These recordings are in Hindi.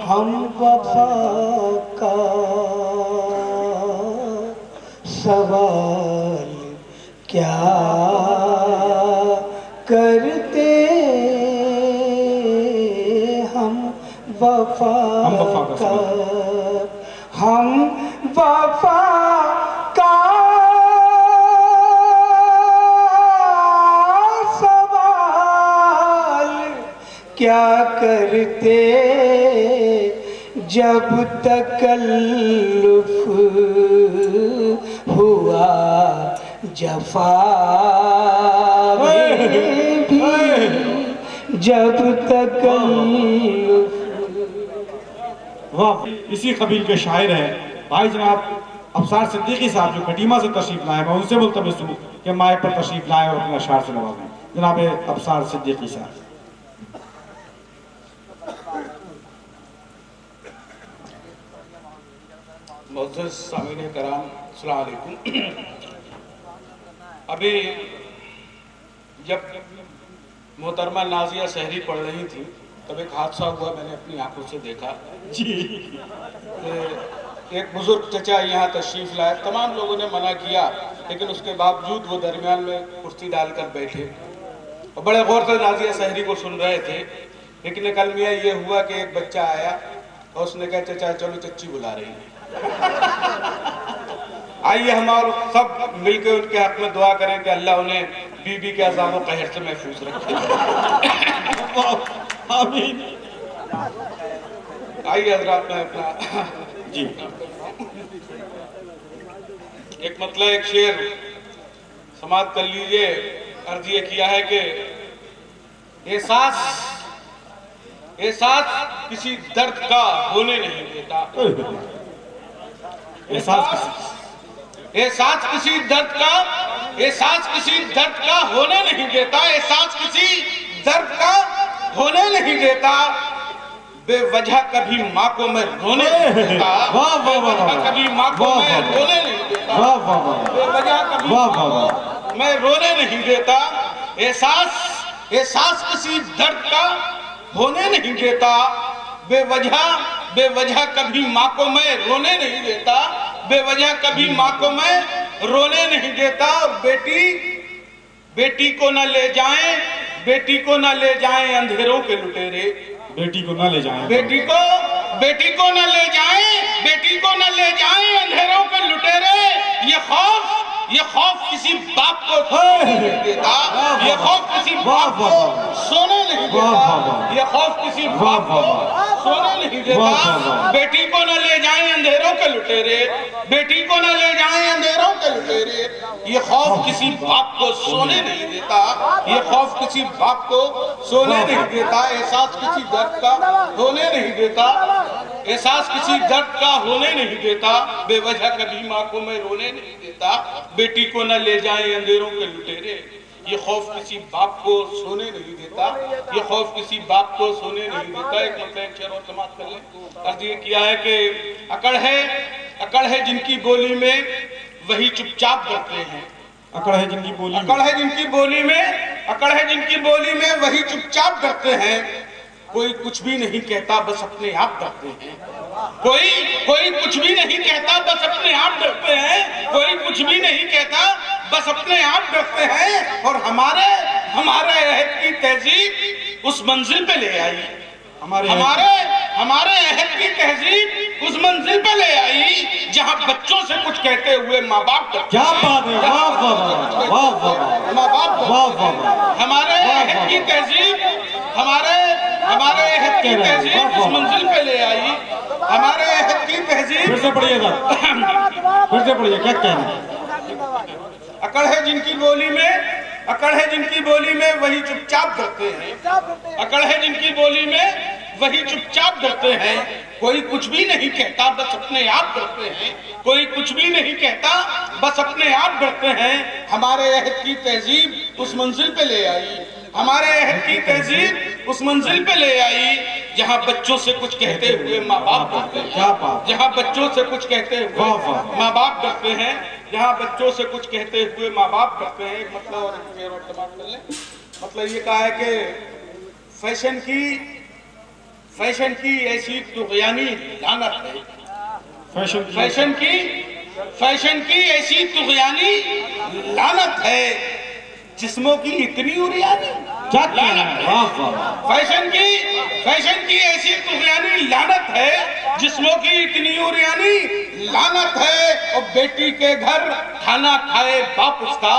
हम वफा का सवाल क्या करते, हम वफा का, हम वफा का सवाल क्या करते, जब तकल्लुफ हुआ जफा में भी, जब तकल्लुफ। वाह, इसी कबील के शायर हैं भाई जनाब अफसार सिद्दीकी साहब जो खटीमा से तशरीफ लाए। मैं उनसे मुल्तमिस हूँ कि माइक पर तशरीफ लाए और अपने अशार से नवाजें। जनाब अफसार सिद्दीकी साहब। मुअज़्ज़ज़ सामीन कराम, अस्सलाम वालेकुम। अभी जब मोहतरमा नाजिया सहरी पढ़ रही थी तब एक हादसा हुआ, मैंने अपनी आंखों से देखा जी। एक बुजुर्ग चचा यहाँ तशरीफ लाए, तमाम लोगों ने मना किया लेकिन उसके बावजूद वो दरमियान में कुर्सी डालकर बैठे और बड़े गौर से नाजिया सहरी को सुन रहे थे। लेकिन कल मियाँ ये हुआ कि एक बच्चा आया और उसने कहा चचा चलो चच्ची बुला रही है, आइए हम और सब मिलकर उनके हक में दुआ करें कि अल्लाह उन्हें बीबी के अज़ाब व कहर से महफूज रखे। आमीन। आइए हज़रात में अपना जी एक मतलब एक शेर समाप्त कर लीजिए। अर्ज ये किया है कि एहसास किसी दर्द का होने नहीं देता, एहसास किसी दर्द का होने नहीं देता, एहसास किसी दर्द का होने नहीं देता, बेवजह कभी माँ को मैं रोने नहीं देता, कभी माँ को मैं रोने नहीं देता, बेवजह कभी मैं रोने नहीं देता, एहसास किसी दर्द का होने नहीं देता, बेवजह कभी माँ को मैं रोने नहीं देता, बेवजह कभी माँ को मैं रोने नहीं देता। बेटी को न ले जाएं अंधेरों के लुटेरे, बेटी को न ले जाएं, बेटी को न ले जाएं अंधेरों के लुटेरे। ये खौफ किसी बाप को सोने नहीं देता, ये खौफ किसी बाप को सोने नहीं देता, ये खौफ किसी बाप को सोने नहीं देता। बेटी को न ले जाएं अंधेरों के लुटेरे, बेटी को न ले जाएं अंधेरों के लुटेरे। ये खौफ किसी बाप को सोने नहीं देता, ये खौफ किसी बाप को सोने नहीं देता। एहसास किसी दर्द का होने नहीं देता, एहसास किसी दर्द का होने नहीं देता, बेवजह कभी माँ को मैं रोने नहीं देता। बेटी को न ले जाएं अंधेरों के लुटेरे, ये खौफ किसी बाप को सोने नहीं देता, ये खौफ किसी बाप को सोने नहीं देता। एक मतलब एक शेर और समाप्त कर लें। अर्ज ये किया है कि अकड़ है जिनकी बोली में वही चुपचाप डरते हैं, अकड़ है जिनकी बोली में वही चुपचाप डरते हैं। कोई कुछ भी नहीं कहता बस अपने आप डरते हैं, कोई कुछ भी नहीं कहता बस अपने आप डरते हैं, कोई कुछ भी नहीं कहता बस अपने आप डरते हैं। और हमारे अहद की तहजीब उस मंजिल पे ले आई, हमारे अहद की तहजीब उस मंजिल पे ले आई जहां बच्चों से कुछ कहते हुए माँ बाप डरते। क्या बात है, वाह वाह वाह वाह वाह वाह। हमारे अहद की तहजीब उस मंजिल पे ले आई, हमारे अहद की तहजीब। फिर से पढ़िएगा, फिर से पढ़िए, क्या कहना है? अकड़ है जिनकी बोली में वही चुपचाप डरते हैं, अकड़ है जिनकी बोली में वही चुपचाप डरते हैं। कोई कुछ भी नहीं कहता बस अपने आप डरते हैं, कोई कुछ भी नहीं कहता बस अपने आप डरते हैं। हमारे अहद की तहजीब उस मंजिल पे ले आई, हमारे अहद की तहजीब उस मंजिल पे ले आई जहां बच्चों से कुछ कहते हुए माँ बाप डरते हैं, जहां बच्चों से कुछ कहते हुए माँ बाप डरते हैं, जहां बच्चों से कुछ कहते हुए माँ बाप डरते हैं। एक मतलब और समाप्त कर लें। मतलब ये कहा है कि फैशन की ऐसी तुगयानी लानत है। फैशन फैशन की ऐसी तुगयानी लानत है, जिस्मों की इतनी उरियानी क्या लानत है। वाह वाह फैशन की ऐसी तुगयानी लानत है, जिस्मों की इतनी उरियानी लानत है। और बेटी के घर खाना खाए बाप उसका,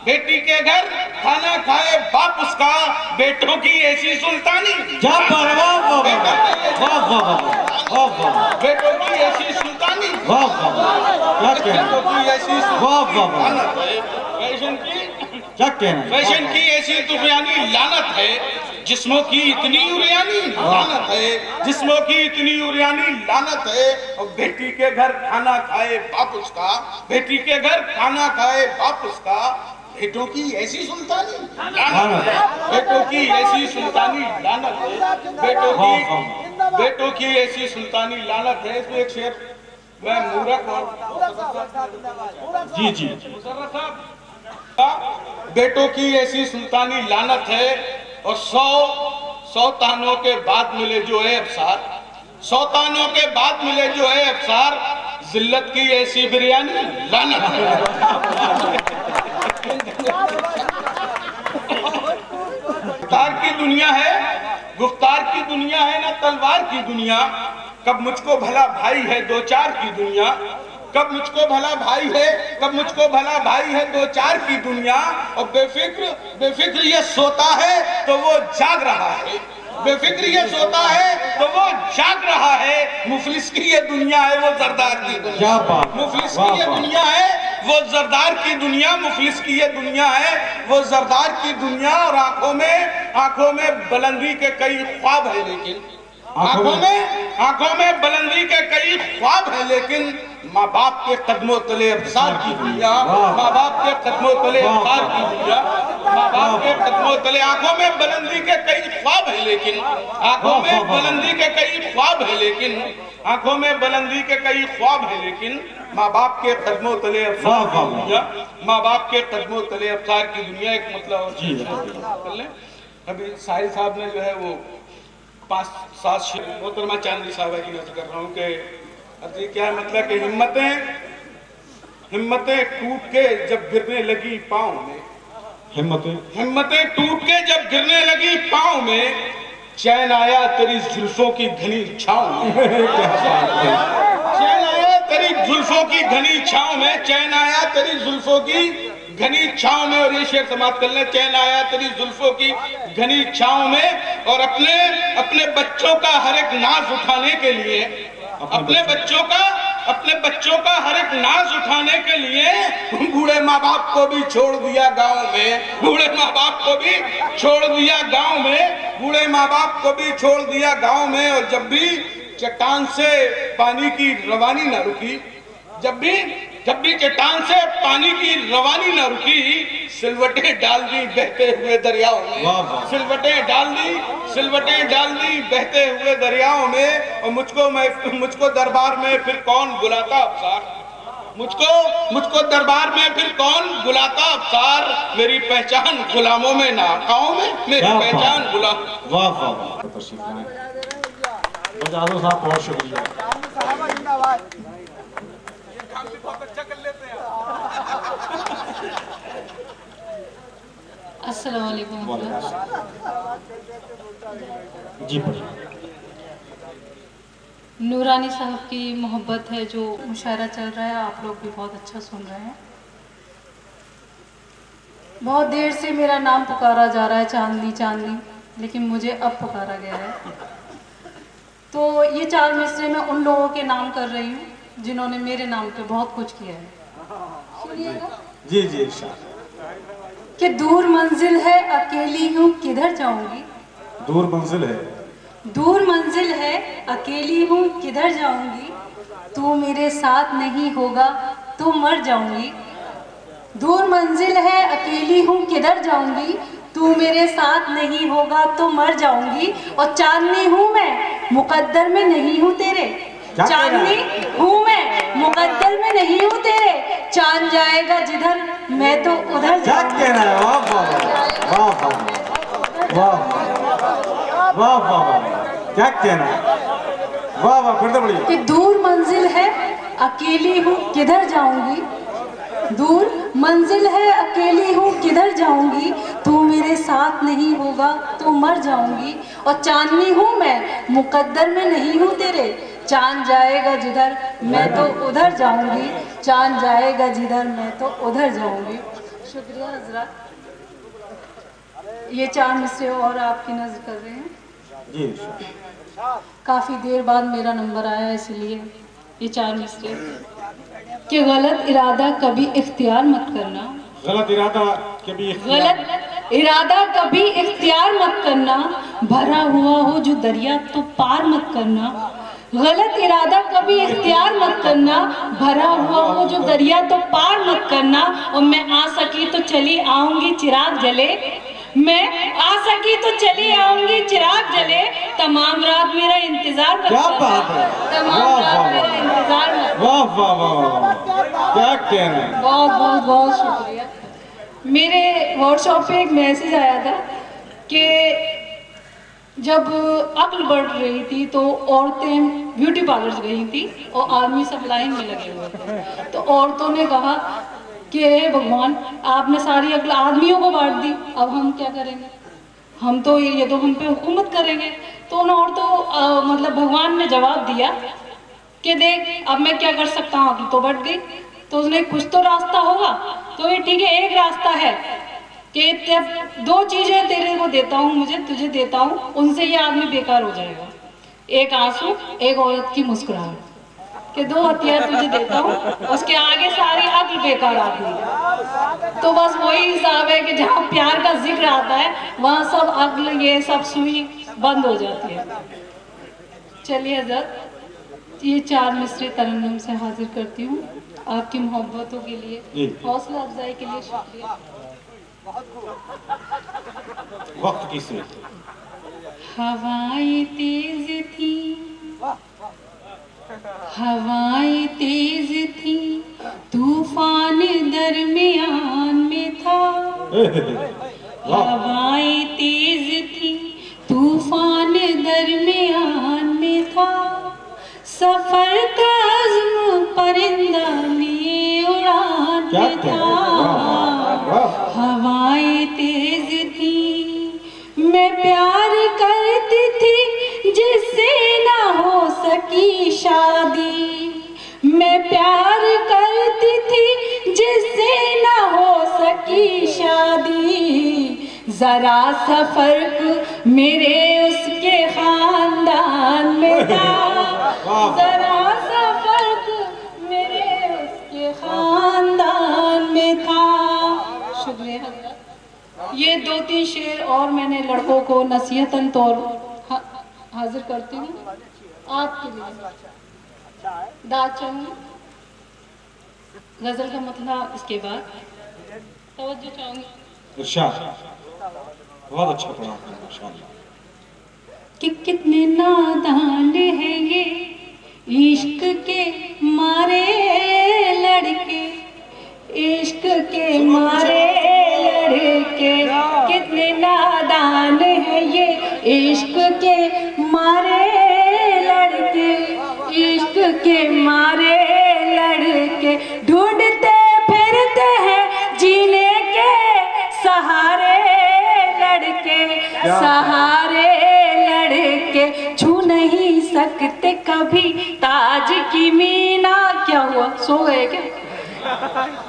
बेटी के घर खाना खाए बाप उसका, बेटों की ऐसी सुल्तानी क्या वाह वाह वाह वाह बेटों की ऐसी सुल्तानी वाह वाह क्या बेटों की ऐसी वाह वाह लानत है। फैशन की क्या कहना है? फैशन की ऐसी तुगयानी लानत है, जिस्मों की इतनी उरियानी लानत है, जिस्मों की इतनी उरियानी लानत है। और बेटी के घर खाना खाए बाप उसका, बेटी के घर खाना खाए बाप उसका, बेटों की ऐसी सुल्तानी लानत है, बेटों की ऐसी सुल्तानी लानत है, बेटों की ऐसी सुल्तानी लानत है। इसमें एक शेर मैं मूरख जी जी बेटों की ऐसी सुल्तानी लानत है। और सौ तानों के बाद मिले जो है अफसार, 100 तानों के बाद मिले जो है अफसार, जिल्लत की ऐसी बिरयानी लानत है। गुफ्तार की दुनिया है, गुफ्तार की दुनिया है ना तलवार की दुनिया। कब मुझको भला भाई है दो चार की दुनिया, कब मुझको भला भाई है, कब मुझको भला भाई है दो चार की दुनिया। और बेफिक्र ये सोता है तो वो जाग रहा है, बेफिक्र ये सोता है तो वो जाग रहा है। मुफलिस की ये दुनिया है वो जरदार की दुनिया, मुफलिस की ये दुनिया है वो जरदार की दुनिया, मुफलिस की ये दुनिया है वो जरदार की दुनिया। और आंखों में बुलंदी के कई ख्वाब है, लेकिन आंखों में बुलंदी के कई ख्वाब है, लेकिन माँ बाप के कदमों तले अफसार की दुनिया, माँ बाप के कदमों तले अफसार की दुनिया, माँ बाप के कदमों तले। आंखों में बुलंदी के कई ख्वाब है, लेकिन आंखों में बुलंदी के कई ख्वाब है, लेकिन आंखों में बुलंदी के कई ख्वाब है, लेकिन माँ बाप के कदमों तले अफसार की दुनिया, माँ बाप के कदमों तले अफसार की दुनिया। एक मतलब कर लें, अभी साहिल साहब ने जो है वो 5-7 शेर मोहतरमा चांदनी साहब की नजर कर रहा हूँ कि अर्जी क्या है, मतलब कि हिम्मतें टूट के जब गिरने लगी पाँव में, हिम्मतें टूट के जब गिरने लगी पाँव में, चैन आया तेरी जुल्फों की घनी छाँव में, चैन आया तेरी जुल्फों की घनी छाँव में, चैन आया तेरी जुल्फों की घनी छाँव में। और ये शेर समाप्त कर ले, चैन आया तेरी जुल्फों की घनी छाँव में। और अपने बच्चों का हर एक नाज उठाने के लिए, अपने बच्चों का हर एक नाज उठाने के लिए, बूढ़े माँ बाप को भी छोड़ दिया गांव में, बूढ़े माँ बाप को भी छोड़ दिया गांव में, बूढ़े माँ बाप को भी छोड़ दिया गांव में। और जब भी चट्टान से पानी की रवानी न रुकी, जब भी चट्टान से पानी की रवानी न रुकी, सिलवटें डाल दी बहते हुए दरियाओं में, सिलवटें डाल दी बहते हुए दरियाओं में। और मुझको दरबार में फिर कौन बुलाता अफसार, मुझको दरबार में फिर कौन बुलाता अफसार। मेरी पहचान गुलामों में ना आकाओं में, मेरी पहचान गुलाम। वाह वाह वाह, तशरीफ लाए बजादो साहब, बहुत शुक्रिया। बहुत अच्छा कर लेते हैं। अस्सलाम वालेकुम। जी पढ़िए। नूरानी साहब की मोहब्बत है जो मुशायरा चल रहा है, आप लोग भी बहुत अच्छा सुन रहे हैं। बहुत देर से मेरा नाम पुकारा जा रहा है चांदनी चांदनी, लेकिन मुझे अब पुकारा गया है। तो ये 4 मिसरे मैं उन लोगों के नाम कर रही हूँ जिन्होंने मेरे नाम पे बहुत कुछ किया है। सुनिएगा। जी जी इरशाद। कि दूर मंजिल है अकेली हूँ किधर जाऊंगी, दूर मंजिल है, दूर मंजिल है अकेली हूँ किधर जाऊंगी, तू मेरे साथ नहीं होगा तो मर जाऊंगी। दूर मंजिल है अकेली हूँ किधर जाऊंगी, तू मेरे साथ नहीं होगा तो मर जाऊंगी। और चांदनी हूँ मैं मुकद्दर में नहीं हूँ तेरे, चांदनी हूँ मैं मुकद्दर में नहीं हूँ तेरे, चांद जाएगा जिधर मैं तो उधर जाऊंगा। वाह वाह वाह वाह वाह वाह वाह वाह। क्या कहना है? वाह वाह, फिर तो बढ़िया। कि दूर मंजिल है अकेली हूँ किधर जाऊंगी, दूर मंजिल है अकेली हूँ किधर जाऊंगी, तू मेरे साथ नहीं होगा तो मर जाऊंगी। और चांदनी हूँ मैं मुकद्दर में नहीं हूँ तेरे, चांद जाएगा जिधर मैं तो उधर जाऊंगी, चांद जाएगा जिधर मैं तो उधर जाऊंगी। शुक्रिया हजरत। ये 4 मिसरे और आपकी नज़र कर रहे हैं। जी काफ़ी देर बाद मेरा नंबर आया इसलिए ये 4 मिसरे। कि गलत इरादा कभी इख्तियार मत करना, गलत इरादा कभी गलत इरादा कभी इख्तियार मत करना, भरा हुआ हो जो दरिया तो पार मत करना, गलत इरादा कभी इख्तियार मत करना, भरा हुआ हो जो दरिया तो पार मत करना। और मैं आ सकी तो चली आऊंगी चिराग जले, मैं आ सकी तो चली आऊंगी चिराग जले, तमाम रात मेरा इंतजार मत क्या करना, बात है? तमाम वाह, रात वाह, मेरा इंतजार मत। वाह वाह वाह वाह, क्या कहना है? बहुत बहुत बहुत शुक्रिया। मेरे व्हाट्सएप पे एक मैसेज आया था कि जब अक्ल बढ़ रही थी तो औरतें ब्यूटी पार्लर गई थी और आदमी सब लाइन में लगे हुए थे, तो औरतों ने कहा कि हे भगवान आपने सारी अक्ल आदमियों को बांट दी, अब हम क्या करेंगे, हम तो ये तो हम पे हुकूमत करेंगे। तो उन औरतों मतलब भगवान ने जवाब दिया कि देख अब मैं क्या कर सकता हूँ, अक्ल तो बढ़ गई, तो उसने कुछ तो रास्ता होगा। तो ये ठीक है, एक रास्ता है कि जब 2 चीजें तेरे को देता हूँ, मुझे तुझे देता हूँ, उनसे ये आदमी बेकार हो जाएगा, एक आंसू एक औरत की मुस्कुराहट, कि 2 हथियार तुझे देता हूँ, उसके आगे सारी अक्ल बेकार आदमी। तो बस वही हिसाब है कि जहाँ प्यार का जिक्र आता है वहाँ सब अक्ल ये सब सुई बंद हो जाती है। चलिए हजरत ये 4 मिसरे तरन्नुम से हाजिर करती हूँ आपकी मोहब्बतों के लिए, हौसला अफजाई के लिए शुक्रिया। वक्त की से हवाएं तेज थी, हवाएं तेज थी, तूफान दरमियान में था, हवाएं तेज थी, तूफान दरमियान में था, सफर का अज़्म परिंदा ने उड़ान में था, हवाएं तेज थी, मैं प्यार करती थी जिससे ना हो सकी शादी, मैं प्यार करती थी जिससे ना हो सकी शादी, जरा सा फर्क मेरे उसके खानदान में था, जरा सा फर्क मेरे उसके खानदान में था। शुक्रिया हज़रत। ये 2-3 शेर और मैंने लड़कों को नसीहतन तौर हाजिर करती हूँ आपके लिए। दाद चाहूँगी, गजल का मतलब इसके बाद तवज्जो चाहूँगी। इरशाद, बहुत अच्छा पढ़ा आपने माशाअल्लाह। कि कितने नादान है ये इश्क के मारे लड़के, इश्क के मारे लड़के, कितने नादान है ये इश्क के मारे लड़के, इश्क के मारे लड़के, ढूंढते फिरते हैं जीने के सहारे लड़के, सहारे लड़के, छू नहीं सकते कभी ताज की मीना। क्या हुआ, सो गए क्या?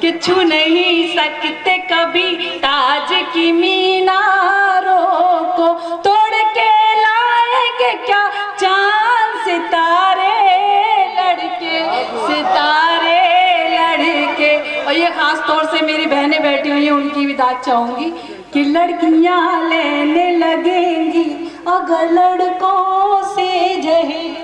कि छू नहीं सकते कभी ताज की मीनारों को, तोड़ के लाएंगे क्या चांद सितारे लड़के, सितारे लड़के। और ये खास तौर से मेरी बहनें बैठी हुई हैं उनकी भी दाद चाहूंगी कि लड़कियां लेने लगेंगी अगर लड़कों से जहेज,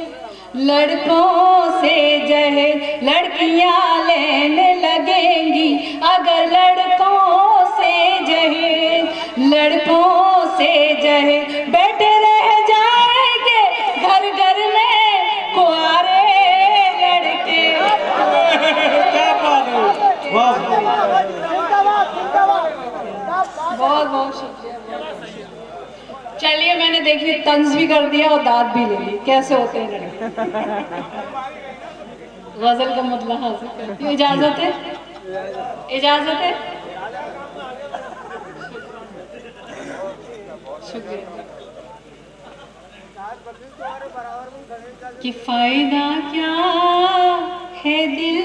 लड़कों से जहेज, लड़कियां लेने लगेंगी अगर लड़कों से जहेज, लड़कों से जहेज, बैठे रह जाएंगे घर घर में कुंवारे लड़के। क्या बात है, वाह, बहुत बहुत शुक्रिया। चलिए मैंने देखिए तंज भी कर दिया और दाद भी ले ली, कैसे होते हैं लड़के। गजल का मतलब हासिल करती हूँ। इजाजत है, इजाजत है। शुक्रिया। कि फायदा क्या है दिल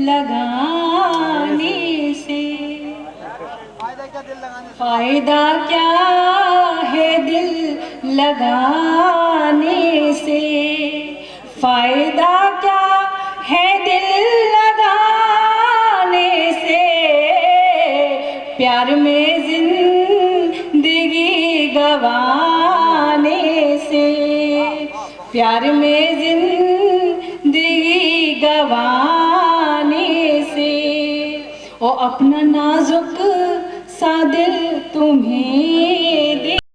लगाने से, फायदा क्या है दिल लगाने से, फायदा क्या है दिल लगाने से, प्यार में जिंदगी गवाने से, प्यार में जिंदगी गवाने से, ओ अपना नाजुक सा दिल तुम्हें